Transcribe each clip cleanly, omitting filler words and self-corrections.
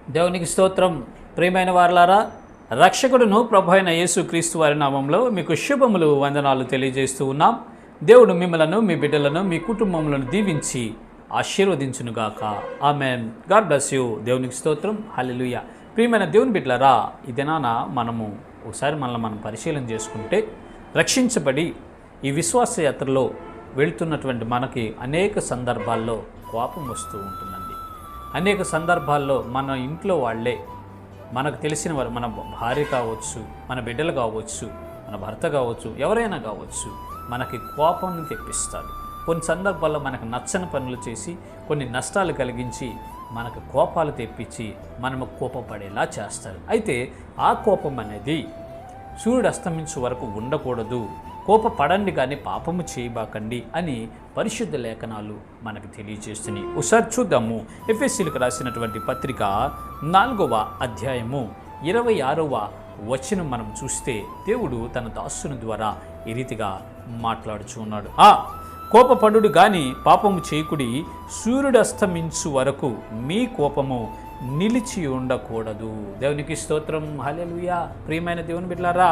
దేవునికి స్తోత్రం. ప్రియమైన వారలారా, రక్షకుడును ప్రభు అయిన యేసుక్రీస్తు వారి నామంలో మీకు శుభములు, వందనాలు తెలియజేస్తూ ఉన్నాం. దేవుడు మిమ్మలను, మీ బిడ్డలను, మీ కుటుంబములను దీవించి ఆశీర్వదించునుగాక. ఆమెన్. God bless you. దేవునికి స్తోత్రం. హల్లెలూయా. ప్రియమైన దేవుని బిడ్డలారా, ఈ దినాన మనము ఒకసారి మనం పరిశీలన చేసుకుంటే, రక్షించబడి ఈ విశ్వాస యాత్రలో వెళ్తున్నటువంటి మనకి అనేక సందర్భాల్లో కోపం వస్తూ ఉంటుందండి. అనేక సందర్భాల్లో మన ఇంట్లో వాళ్ళే, మనకు తెలిసిన వారు, మన భార్య కావచ్చు, మన బిడ్డలు కావచ్చు, మన భర్త కావచ్చు, ఎవరైనా కావచ్చు, మనకి కోపాన్ని తెప్పిస్తారు. కొన్ని సందర్భాల్లో మనకు నచ్చని పనులు చేసి కొన్ని నష్టాలు కలిగించి మనకు కోపాలు తెప్పించి మనము కోపపడేలా చేస్తారు. అయితే ఆ కోపం అనేది సూర్యుడు అస్తమించే వరకు ఉండకూడదు. కోపపడండి కానీ పాపము చేయబాకండి అని పరిశుద్ధ లేఖనాలు మనకు తెలియజేస్తున్నాయి. ఒకసారి చూద్దాము. ఎఫెసీయులకు రాసినటువంటి పత్రిక 4వ అధ్యాయము 26వ వచనం మనం చూస్తే, దేవుడు తన దాసుని ద్వారా ఈ రీతిగా మాట్లాడుచూ ఉన్నాడు. కోపపడుడు గాని పాపము చేయకుడి, సూర్యుడు అస్తమించు వరకు మీ కోపము నిలిచి ఉండకూడదు. దేవునికి స్తోత్రం. హల్లెలూయా. ప్రియమైన దేవుని బిడ్డలారా,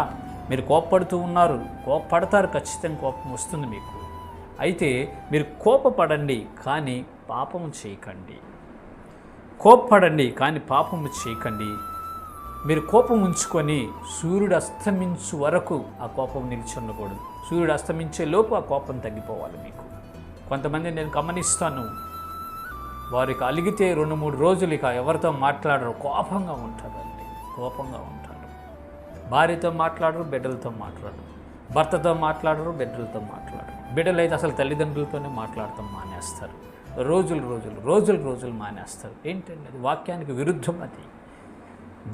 మీరు కోపపడుతూ ఉన్నారు, కోపపడతారు, ఖచ్చితంగా కోపం వస్తుంది మీకు. అయితే మీరు కోపపడండి కానీ పాపము చేయకండి. కోపపడండి కానీ పాపము చేయకండి. మీరు కోపం ఉంచుకొని సూర్యుడు అస్తమించు వరకు ఆ కోపం నిలిచి ఉండకూడదు. సూర్యుడు అస్తమించే లోపు ఆ కోపం తగ్గిపోవాలి మీకు. కొంతమంది నేను గమనిస్తాను, వారికి అలిగితే 2-3 రోజులు ఇక ఎవరితో మాట్లాడరు, కోపంగా ఉంటారండి. కోపంగా ఉంటారు. భార్యతో మాట్లాడరు, బిడ్డలతో మాట్లాడరు, భర్తతో మాట్లాడరు, బిడ్డలతో మాట్లాడరు. బిడ్డలైతే అసలు తల్లిదండ్రులతోనే మాట్లాడటం మానేస్తారు. రోజులు మానేస్తారు. ఏంటండి అది? వాక్యానికి విరుద్ధం అది.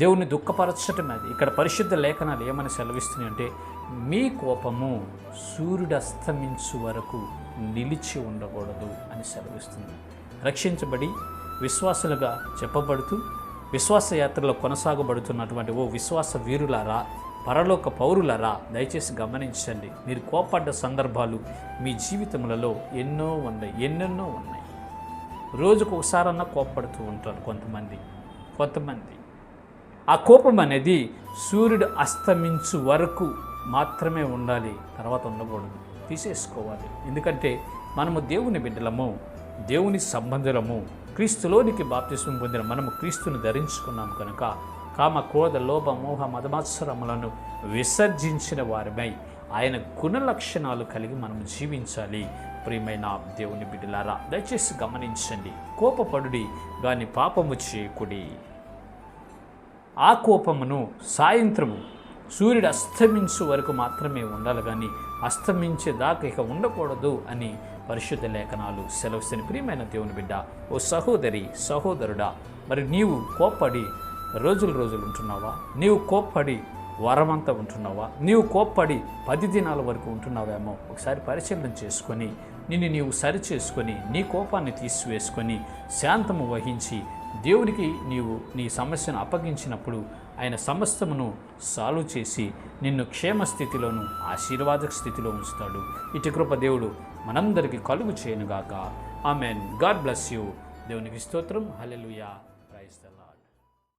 దేవుని దుఃఖపరచటం అది. ఇక్కడ పరిశుద్ధ లేఖనాలు ఏమని సెలవిస్తున్నాయి అంటే, మీ కోపము సూర్యుడు అస్తమించు వరకు నిలిచి ఉండకూడదు అని సెలవిస్తుంది. రక్షించబడి విశ్వాసులుగా చెప్పబడుతూ విశ్వాస యాత్రలో కొనసాగబడుతున్నటువంటి ఓ విశ్వాస వీరులారా, పరలోక పౌరులారా, దయచేసి గమనించండి. మీరు కోపడ్డ సందర్భాలు మీ జీవితములలో ఎన్నెన్నో ఉన్నాయి. రోజుకు ఒకసారన్నా కోపపడుతూ ఉంటారు కొంతమంది. ఆ కోపం అనేది సూర్యుడు అస్తమించు వరకు మాత్రమే ఉండాలి, తర్వాత ఉండకూడదు, తీసేసుకోవాలి. ఎందుకంటే మనము దేవుని బిడ్డలము, దేవుని సంబంధులము, క్రీస్తులోనికి బాప్తిస్మం పొందిన మనము క్రీస్తును ధరించుకున్నాము కనుక కామ, క్రోధ, లోభ, మోహ, మదమాత్సరములను విసర్జించిన వారిపై ఆయన గుణ లక్షణాలు కలిగి మనం జీవించాలి. ప్రియమైన దేవుని బిడ్డలారా, దయచేసి గమనించండి. కోపపడుడి గాని పాపము చేయకుడి. ఆ కోపమును సాయంత్రము సూర్యుడు అస్తమించు వరకు మాత్రమే ఉండాలి, కానీ అస్తమించేదాకా ఇక ఉండకూడదు అని పరిశుద్ధ లేఖనాలు సెలవుస్తాయి. ప్రియమైన దేవుని బిడ్డ, ఓ సహోదరి, సహోదరుడా, మరి నీవు కోప్పడి రోజులు ఉంటున్నావా? నీవు కోప్పడి వారమంతా ఉంటున్నావా? నీవు కోప్పడి 10 దినాల వరకు ఉంటున్నావేమో ఒకసారి పరిశీలన చేసుకొని నిన్ను నీవు సరి చేసుకొని నీ కోపాన్ని తీసివేసుకొని శాంతము వహించి దేవునికి నీవు నీ సమస్యను అప్పగించినప్పుడు ఆయన సమస్తమును సాల్వ్ చేసి నిన్ను క్షేమ స్థితిలోను ఆశీర్వాదక స్థితిలో ఉంచుతాడు. ఇటు కృప దేవుడు మనందరికీ కలుగు చేయనుగాక. ఆమెన్. God bless you. దేవునికి స్తోత్రం. హల్లెలూయా.